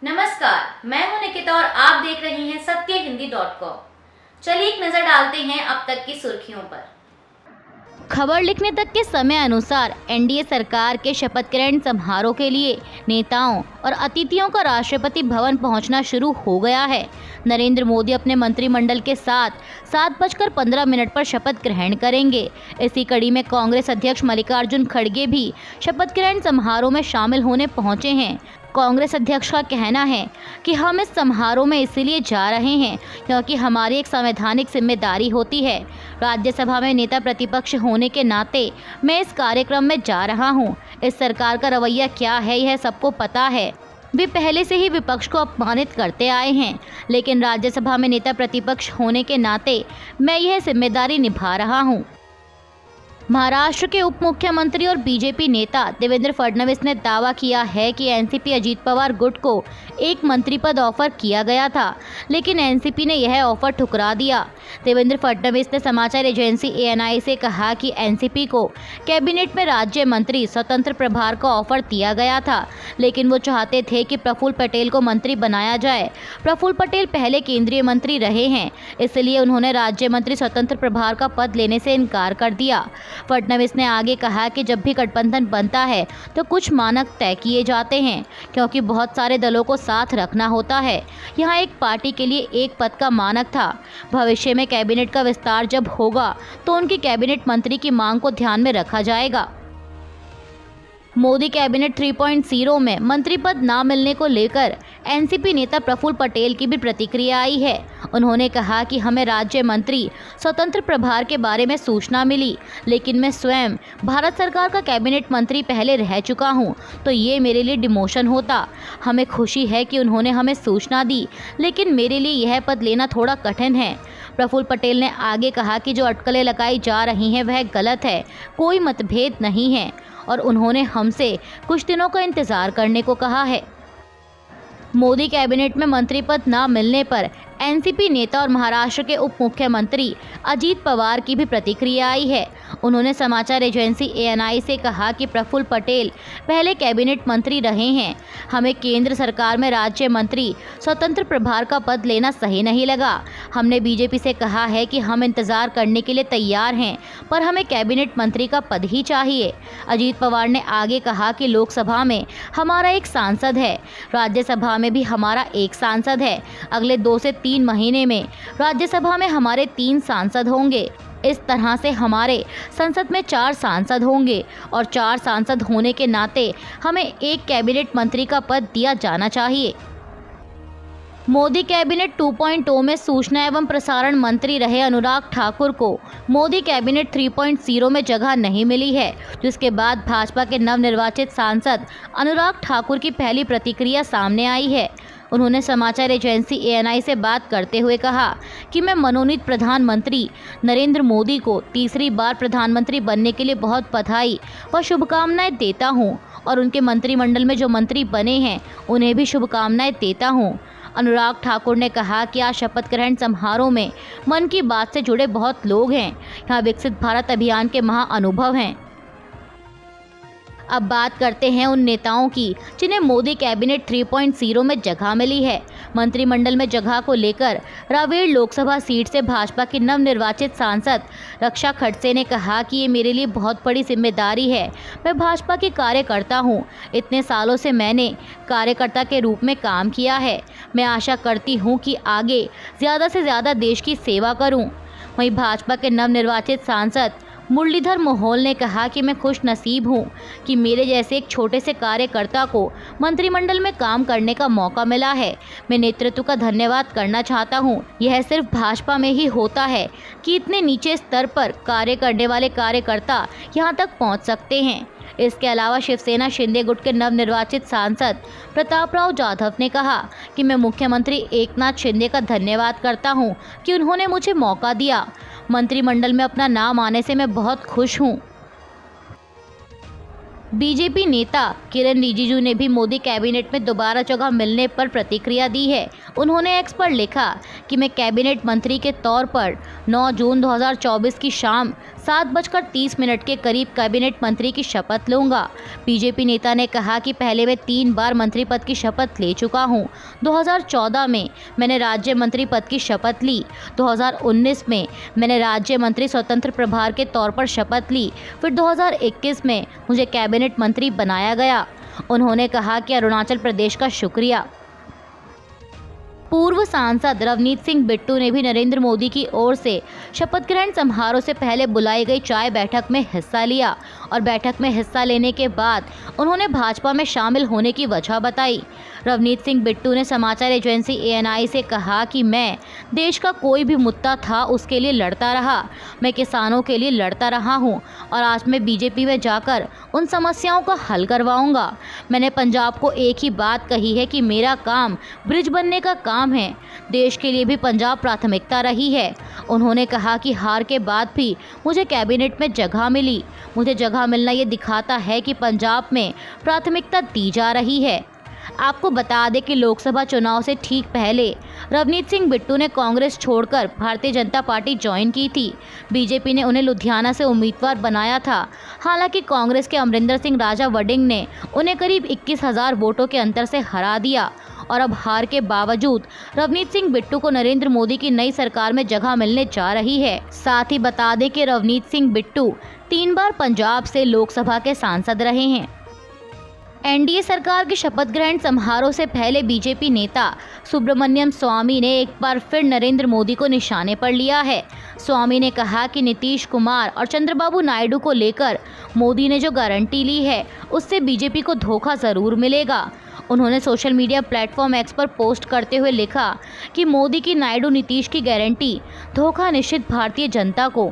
नमस्कार, मैं हूं निकिता और आप देख रहे हैं सत्यहिंदी.com। चलिए एक नजर डालते हैं अब तक की सुर्खियों पर। खबर लिखने तक के समय अनुसार एनडीए सरकार के शपथ ग्रहण समारोह के लिए नेताओं और अतिथियों का राष्ट्रपति भवन पहुंचना शुरू हो गया है। नरेंद्र मोदी अपने मंत्रिमंडल के साथ 7:15 पर शपथ ग्रहण करेंगे। इसी कड़ी में कांग्रेस अध्यक्ष मल्लिकार्जुन खड़गे भी शपथ ग्रहण समारोह में शामिल होने पहुंचे हैं। कांग्रेस अध्यक्ष का कहना है कि हम इस समारोह में इसलिए जा रहे हैं क्योंकि हमारी एक संवैधानिक जिम्मेदारी होती है। राज्यसभा में नेता प्रतिपक्ष होने के नाते मैं इस कार्यक्रम में जा रहा हूं। इस सरकार का रवैया क्या है यह सबको पता है। वे पहले से ही विपक्ष को अपमानित करते आए हैं, लेकिन राज्यसभा में नेता प्रतिपक्ष होने के नाते मैं यह जिम्मेदारी निभा रहा हूं। महाराष्ट्र के उप मुख्यमंत्री और बीजेपी नेता देवेंद्र फडणवीस ने दावा किया है कि एनसीपी अजीत पवार गुट को एक मंत्री पद ऑफर किया गया था, लेकिन एनसीपी ने यह ऑफर ठुकरा दिया। देवेंद्र फडणवीस ने समाचार एजेंसी एएनआई से कहा कि एनसीपी को कैबिनेट में राज्य मंत्री स्वतंत्र प्रभार का ऑफर दिया गया था, लेकिन वो चाहते थे कि प्रफुल्ल पटेल को मंत्री बनाया जाए। प्रफुल्ल पटेल पहले केंद्रीय मंत्री रहे हैं, इसलिए उन्होंने राज्य मंत्री स्वतंत्र प्रभार का पद लेने से इनकार कर दिया। फडणवीस ने आगे कहा कि जब भी गठबंधन बनता है तो कुछ मानक तय किए जाते हैं, क्योंकि बहुत सारे दलों को साथ रखना होता है। यहाँ एक पार्टी के लिए एक पद का मानक था। भविष्य में कैबिनेट का विस्तार जब होगा तो उनकी कैबिनेट मंत्री की मांग को ध्यान में रखा जाएगा। मोदी कैबिनेट 3.0 में मंत्री पद ना मिलने को लेकर एनसीपी नेता प्रफुल्ल पटेल की भी प्रतिक्रिया आई है। उन्होंने कहा कि हमें राज्य मंत्री स्वतंत्र प्रभार के बारे में सूचना मिली, लेकिन मैं स्वयं भारत सरकार का कैबिनेट मंत्री पहले रह चुका हूं, तो ये मेरे लिए डिमोशन होता। हमें खुशी है कि उन्होंने हमें सूचना दी, लेकिन मेरे लिए यह पद लेना थोड़ा कठिन है। प्रफुल्ल पटेल ने आगे कहा कि जो अटकलें लगाई जा रही हैं वह गलत है, कोई मतभेद नहीं है, और उन्होंने हमसे कुछ दिनों का इंतजार करने को कहा है। मोदी कैबिनेट में मंत्री पद न मिलने पर एनसीपी नेता और महाराष्ट्र के उप मुख्यमंत्री अजीत पवार की भी प्रतिक्रिया आई है। उन्होंने समाचार एजेंसी एएनआई से कहा कि प्रफुल्ल पटेल पहले कैबिनेट मंत्री रहे हैं। हमें केंद्र सरकार में राज्य मंत्री स्वतंत्र प्रभार का पद लेना सही नहीं लगा। हमने बीजेपी से कहा है कि हम इंतजार करने के लिए तैयार हैं, पर हमें कैबिनेट मंत्री का पद ही चाहिए। अजीत पवार ने आगे कहा कि लोकसभा में हमारा एक सांसद है, राज्यसभा में भी हमारा एक सांसद है। अगले 2 से 3 महीने में राज्यसभा में हमारे 3 सांसद होंगे। इस तरह से हमारे संसद में 4 सांसद होंगे, और 4 सांसद होने के नाते हमें एक कैबिनेट मंत्री का पद दिया जाना चाहिए। मोदी कैबिनेट 2.0 में सूचना एवं प्रसारण मंत्री रहे अनुराग ठाकुर को मोदी कैबिनेट 3.0 में जगह नहीं मिली है, जिसके बाद भाजपा के नवनिर्वाचित सांसद अनुराग ठाकुर की पहली प्रतिक्रिया सामने आई है। उन्होंने समाचार एजेंसी एएनआई से बात करते हुए कहा कि मैं मनोनीत प्रधानमंत्री नरेंद्र मोदी को तीसरी बार प्रधानमंत्री बनने के लिए बहुत बधाई व शुभकामनाएं देता हूं, और उनके मंत्रिमंडल में जो मंत्री बने हैं उन्हें भी शुभकामनाएं देता हूं। अनुराग ठाकुर ने कहा कि आज शपथ ग्रहण समारोह में मन की बात से जुड़े बहुत लोग हैं। यहाँ विकसित भारत अभियान के महाअनुभव हैं। अब बात करते हैं उन नेताओं की जिन्हें मोदी कैबिनेट 3.0 में जगह मिली है। मंत्रिमंडल में जगह को लेकर रावेर लोकसभा सीट से भाजपा के नवनिर्वाचित सांसद रक्षा खड़से ने कहा कि ये मेरे लिए बहुत बड़ी जिम्मेदारी है। मैं भाजपा की कार्यकर्ता हूँ। इतने सालों से मैंने कार्यकर्ता के रूप में काम किया है। मैं आशा करती हूँ कि आगे ज़्यादा से ज़्यादा देश की सेवा करूँ। वहीं भाजपा के नवनिर्वाचित सांसद मुरलीधर मोहोल ने कहा कि मैं खुश नसीब हूँ कि मेरे जैसे एक छोटे से कार्यकर्ता को मंत्रिमंडल में काम करने का मौका मिला है। मैं नेतृत्व का धन्यवाद करना चाहता हूँ। यह सिर्फ भाजपा में ही होता है कि इतने नीचे स्तर पर कार्य करने वाले कार्यकर्ता यहाँ तक पहुँच सकते हैं। इसके अलावा शिवसेना शिंदे गुट के नवनिर्वाचित सांसद प्रतापराव जाधव ने कहा कि मैं मुख्यमंत्री एकनाथ शिंदे का धन्यवाद करता हूं कि उन्होंने मुझे मौका दिया। मंत्रिमंडल में अपना नाम आने से मैं बहुत खुश हूं। बीजेपी नेता किरण रिजिजू ने भी मोदी कैबिनेट में दोबारा जगह मिलने पर प्रतिक्रिया दी है। उन्होंने एक्स पर लिखा कि मैं कैबिनेट मंत्री के तौर पर 9 जून 2024 की शाम 7:30 के करीब कैबिनेट मंत्री की शपथ लूंगा। बीजेपी नेता ने कहा कि पहले मैं 3 बार मंत्री पद की शपथ ले चुका हूं। 2014 में मैंने राज्य मंत्री पद की शपथ ली। 2019 में मैंने राज्य मंत्री स्वतंत्र प्रभार के तौर पर शपथ ली। फिर 2021 में मुझे कैबिनेट मंत्री बनाया गया। उन्होंने कहा कि अरुणाचल प्रदेश का शुक्रिया। पूर्व सांसद रवनीत सिंह बिट्टू ने भी नरेंद्र मोदी की ओर से शपथ ग्रहण समारोह से पहले बुलाई गई चाय बैठक में हिस्सा लिया और बैठक में हिस्सा लेने के बाद उन्होंने भाजपा में शामिल होने की वजह बताई। रवनीत सिंह बिट्टू ने समाचार एजेंसी ANI से कहा कि मैं देश का कोई भी मुद्दा था उसके लिए लड़ता रहा। मैं किसानों के लिए लड़ता रहा हूं और आज मैं बीजेपी में जाकर उन समस्याओं का हल करवाऊंगा। मैंने पंजाब को एक ही बात कही है कि मेरा काम ब्रिज बनने का काम है। देश के लिए भी पंजाब प्राथमिकता रही है। उन्होंने कहा कि हार के बाद भी मुझे कैबिनेट में जगह मिली। मुझे जगह मिलना ये दिखाता है कि पंजाब में प्राथमिकता दी जा रही है। आपको बता दें कि लोकसभा चुनाव से ठीक पहले रवनीत सिंह बिट्टू ने कांग्रेस छोड़कर भारतीय जनता पार्टी ज्वाइन की थी। बीजेपी ने उन्हें लुधियाना से उम्मीदवार बनाया था। हालांकि कांग्रेस के अमरिंदर सिंह राजा वडिंग ने उन्हें करीब 21,000 वोटों के अंतर से हरा दिया और अब हार के बावजूद रवनीत सिंह बिट्टू को नरेंद्र मोदी की नई सरकार में जगह मिलने जा रही है। साथ ही बता दें कि रवनीत सिंह बिट्टू 3 बार पंजाब से लोकसभा के सांसद रहे हैं। NDA सरकार के शपथ ग्रहण समारोह से पहले बीजेपी नेता सुब्रमण्यम स्वामी ने एक बार फिर नरेंद्र मोदी को निशाने पर लिया है। स्वामी ने कहा कि नीतीश कुमार और चंद्रबाबू नायडू को लेकर मोदी ने जो गारंटी ली है उससे बीजेपी को धोखा जरूर मिलेगा। उन्होंने सोशल मीडिया प्लेटफॉर्म X पर पोस्ट करते हुए लिखा कि मोदी की नायडू नीतीश की गारंटी धोखा निश्चित भारतीय जनता को।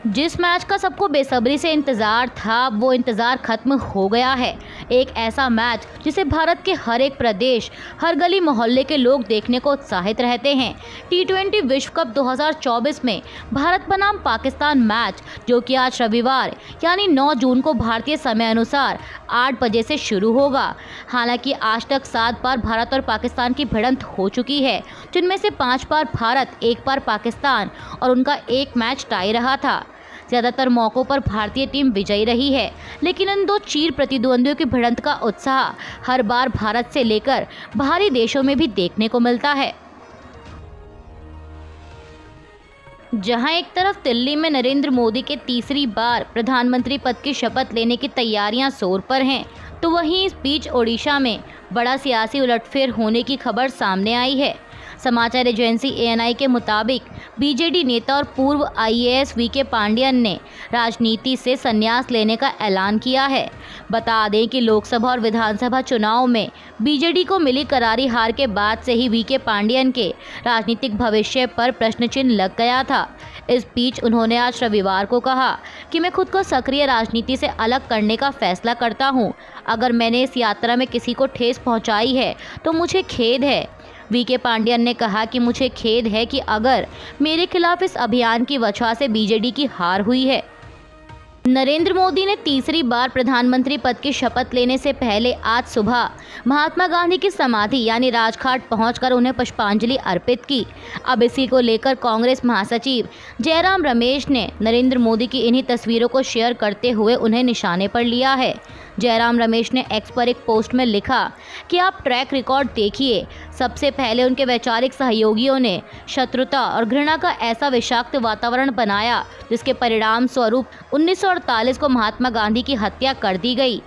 जिस मैच का सबको बेसब्री से इंतज़ार था वो इंतज़ार खत्म हो गया है। एक ऐसा मैच जिसे भारत के हर एक प्रदेश, हर गली मोहल्ले के लोग देखने को उत्साहित रहते हैं। T20 विश्व कप 2024 में भारत बनाम पाकिस्तान मैच, जो कि आज रविवार यानी 9 जून को भारतीय समय अनुसार 8 बजे से शुरू होगा। हालांकि आज तक 7 बार भारत और पाकिस्तान की भिड़ंत हो चुकी है, जिनमें से 5 बार भारत, 1 बार पाकिस्तान और उनका एक मैच टाई रहा था। ज़्यादातर मौक़ों पर भारतीय टीम विजयी रही है, लेकिन इन 2 चीर प्रतिद्वंदियों की भिड़ंत का उत्साह हर बार भारत से लेकर बाहरी देशों में भी देखने को मिलता है। जहां एक तरफ दिल्ली में नरेंद्र मोदी के तीसरी बार प्रधानमंत्री पद की शपथ लेने की तैयारियां जोर पर हैं, तो वहीं इस बीच ओडिशा में बड़ा सियासी उलटफेर होने की खबर सामने आई है। समाचार एजेंसी ANI के मुताबिक BJD नेता और पूर्व IAS VK पांडियन ने राजनीति से संन्यास लेने का ऐलान किया है। बता दें कि लोकसभा और विधानसभा चुनाव में BJD को मिली करारी हार के बाद से ही VK पांडियन के राजनीतिक भविष्य पर प्रश्न चिन्ह लग गया था। इस बीच उन्होंने आज रविवार को कहा कि मैं खुद को सक्रिय राजनीति से अलग करने का फैसला करता हूं। अगर मैंने इस यात्रा में किसी को ठेस पहुंचाई है तो मुझे खेद है। VK पांडियन ने कहा कि मुझे खेद है कि अगर मेरे खिलाफ इस अभियान की वजह से BJD की हार हुई है। नरेंद्र मोदी ने तीसरी बार प्रधानमंत्री पद की शपथ लेने से पहले आज सुबह महात्मा गांधी की समाधि यानी राजघाट पहुंचकर उन्हें पुष्पांजलि अर्पित की। अब इसी को लेकर कांग्रेस महासचिव जयराम रमेश ने नरेंद्र मोदी की इन्हीं तस्वीरों को शेयर करते हुए उन्हें निशाने पर लिया है। जयराम रमेश ने X पर एक पोस्ट में लिखा कि आप ट्रैक रिकॉर्ड देखिए। सबसे पहले उनके वैचारिक सहयोगियों ने शत्रुता और घृणा का ऐसा विषाक्त वातावरण बनाया जिसके परिणाम स्वरूप 1948 को महात्मा गांधी की हत्या कर दी गई।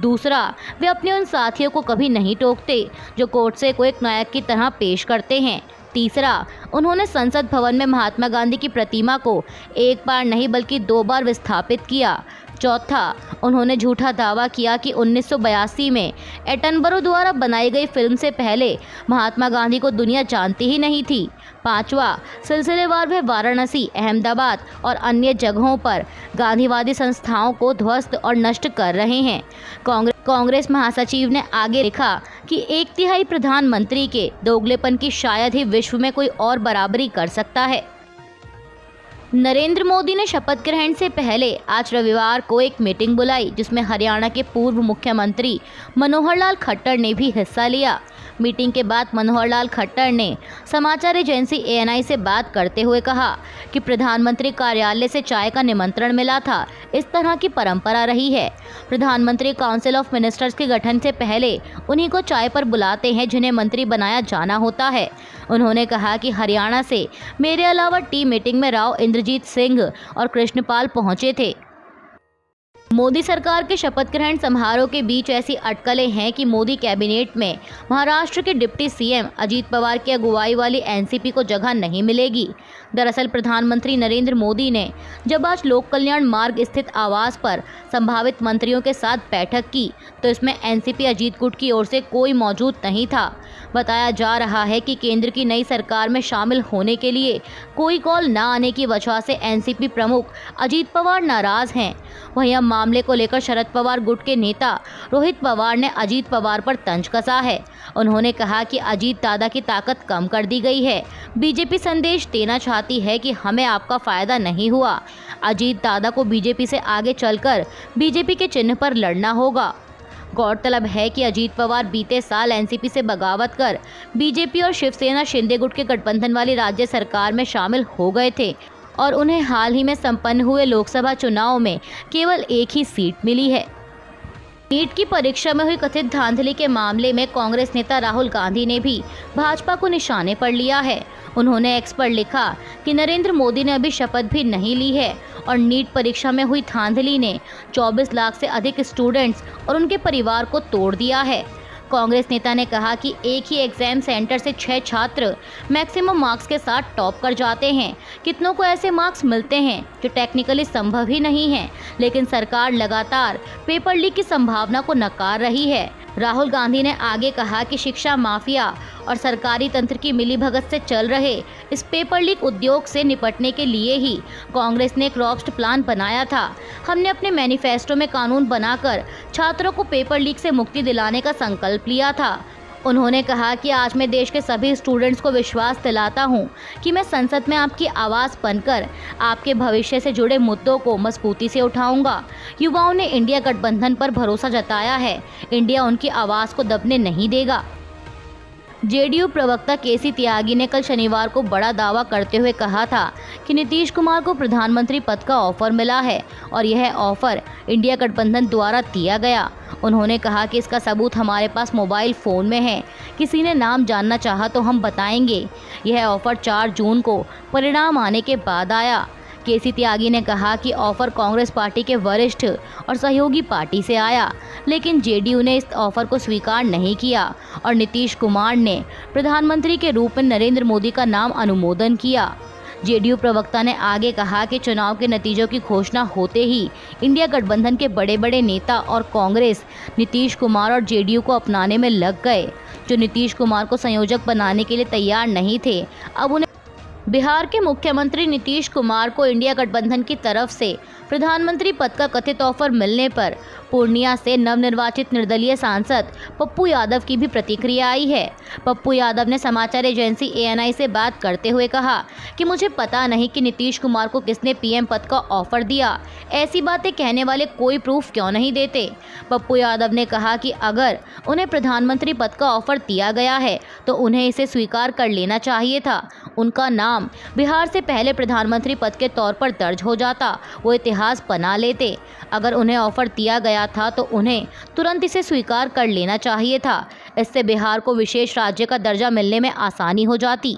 दूसरा, वे अपने उन साथियों को कभी नहीं टोकते जो कोर्ट से को एक नायक की तरह पेश करते हैं। तीसरा, उन्होंने संसद भवन में महात्मा गांधी की प्रतिमा को एक बार नहीं बल्कि 2 बार विस्थापित किया। चौथा, उन्होंने झूठा दावा किया कि 1982 में एटनबरो द्वारा बनाई गई फिल्म से पहले महात्मा गांधी को दुनिया जानती ही नहीं थी। पांचवा, सिलसिलेवार वे वाराणसी, अहमदाबाद और अन्य जगहों पर गांधीवादी संस्थाओं को ध्वस्त और नष्ट कर रहे हैं। कांग्रेस महासचिव ने आगे लिखा कि 1/3 प्रधानमंत्री के दोगलेपन की शायद ही विश्व में कोई और बराबरी कर सकता है। नरेंद्र मोदी ने शपथ ग्रहण से पहले आज रविवार को एक मीटिंग बुलाई, जिसमें हरियाणा के पूर्व मुख्यमंत्री मनोहर लाल खट्टर ने भी हिस्सा लिया। मीटिंग के बाद मनोहर लाल खट्टर ने समाचार एजेंसी ANI से बात करते हुए कहा कि प्रधानमंत्री कार्यालय से चाय का निमंत्रण मिला था। इस तरह की परंपरा रही है। प्रधानमंत्री काउंसिल ऑफ मिनिस्टर्स के गठन से पहले उन्हीं को चाय पर बुलाते हैं जिन्हें मंत्री बनाया जाना होता है। उन्होंने कहा कि हरियाणा से मेरे अलावा टी मीटिंग में राव इंद्रजीत सिंह और कृष्णपाल पहुंचे थे। मोदी सरकार के शपथ ग्रहण समारोह के बीच ऐसी अटकलें हैं कि मोदी कैबिनेट में महाराष्ट्र के डिप्टी CM अजीत पवार की अगुवाई वाली NCP को जगह नहीं मिलेगी। दरअसल प्रधानमंत्री नरेंद्र मोदी ने जब आज लोक कल्याण मार्ग स्थित आवास पर संभावित मंत्रियों के साथ बैठक की तो इसमें NCP अजीत गुट की ओर से कोई मौजूद नहीं था। बताया जा रहा है कि केंद्र की नई सरकार में शामिल होने के लिए कोई कॉल न आने की वजह से NCP प्रमुख अजीत पवार नाराज हैं। वहीं अब मामले को लेकर शरद पवार गुट के नेता रोहित पवार ने अजीत पवार पर तंज कसा है। उन्होंने कहा कि अजीत दादा की ताकत कम कर दी गई है। बीजेपी संदेश देना चाहती है कि हमें आपका फायदा नहीं हुआ। अजीत दादा को बीजेपी से आगे चलकर बीजेपी के चिन्ह पर लड़ना होगा। गौरतलब है कि अजीत पवार बीते साल NCP से बगावत कर बीजेपी और शिवसेना शिंदे गुट के गठबंधन वाली राज्य सरकार में शामिल हो गए थे और उन्हें हाल ही में संपन्न हुए लोकसभा चुनाव में केवल एक ही सीट मिली है। नीट की परीक्षा में हुई कथित धांधली के मामले में कांग्रेस नेता राहुल गांधी ने भी भाजपा को निशाने पर लिया है। उन्होंने X पर लिखा कि नरेंद्र मोदी ने अभी शपथ भी नहीं ली है और नीट परीक्षा में हुई धांधली ने 24 लाख से अधिक स्टूडेंट्स और उनके परिवार को तोड़ दिया है। कांग्रेस नेता ने कहा कि एक ही एग्जाम सेंटर से 6 छात्र मैक्सिमम मार्क्स के साथ टॉप कर जाते हैं। कितनों को ऐसे मार्क्स मिलते हैं जो टेक्निकली संभव ही नहीं है, लेकिन सरकार लगातार पेपर लीक की संभावना को नकार रही है। राहुल गांधी ने आगे कहा कि शिक्षा माफिया और सरकारी तंत्र की मिलीभगत से चल रहे इस पेपर लीक उद्योग से निपटने के लिए ही कांग्रेस ने एक रॉबस्ट प्लान बनाया था। हमने अपने मैनिफेस्टो में कानून बनाकर छात्रों को पेपर लीक से मुक्ति दिलाने का संकल्प लिया था। उन्होंने कहा कि आज मैं देश के सभी स्टूडेंट्स को विश्वास दिलाता हूं कि मैं संसद में आपकी आवाज़ बनकर आपके भविष्य से जुड़े मुद्दों को मजबूती से उठाऊंगा। युवाओं ने इंडिया गठबंधन पर भरोसा जताया है। इंडिया उनकी आवाज़ को दबने नहीं देगा। JDU प्रवक्ता KC त्यागी ने कल शनिवार को बड़ा दावा करते हुए कहा था कि नीतीश कुमार को प्रधानमंत्री पद का ऑफर मिला है और यह ऑफर इंडिया गठबंधन द्वारा दिया गया। उन्होंने कहा कि इसका सबूत हमारे पास मोबाइल फ़ोन में है। किसी ने नाम जानना चाहा तो हम बताएंगे। यह ऑफर 4 जून को परिणाम आने के बाद आया। KC त्यागी ने कहा कि ऑफर कांग्रेस पार्टी के वरिष्ठ और सहयोगी पार्टी से आया, लेकिन JDU ने इस ऑफर को स्वीकार नहीं किया और नीतीश कुमार ने प्रधानमंत्री के रूप में नरेंद्र मोदी का नाम अनुमोदन किया। JDU प्रवक्ता ने आगे कहा कि चुनाव के नतीजों की घोषणा होते ही इंडिया गठबंधन के बड़े बड़े नेता और कांग्रेस नीतीश कुमार और JDU को अपनाने में लग गए। जो नीतीश कुमार को संयोजक बनाने के लिए तैयार नहीं थे, अब उन्हें बिहार के मुख्यमंत्री नीतीश कुमार को इंडिया गठबंधन की तरफ से प्रधानमंत्री पद का कथित ऑफर मिलने पर पूर्णिया से नवनिर्वाचित निर्दलीय सांसद पप्पू यादव की भी प्रतिक्रिया आई है। पप्पू यादव ने समाचार एजेंसी ANI से बात करते हुए कहा कि मुझे पता नहीं कि नीतीश कुमार को किसने PM पद का ऑफर दिया। ऐसी बातें कहने वाले कोई प्रूफ क्यों नहीं देते। पप्पू यादव ने कहा कि अगर उन्हें प्रधानमंत्री पद का ऑफर दिया गया है तो उन्हें इसे स्वीकार कर लेना चाहिए था। उनका नाम बिहार से पहले प्रधानमंत्री पद के तौर पर दर्ज हो जाता, वो इतिहास बना लेते। अगर उन्हें ऑफर दिया गया था तो उन्हें तुरंत इसे स्वीकार कर लेना चाहिए था। इससे बिहार को विशेष राज्य का दर्जा मिलने में आसानी हो जाती।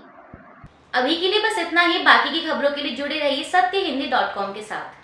अभी के लिए बस इतना ही। बाकी की खबरों के लिए जुड़े रहिए सत्यहिंदी.com के साथ।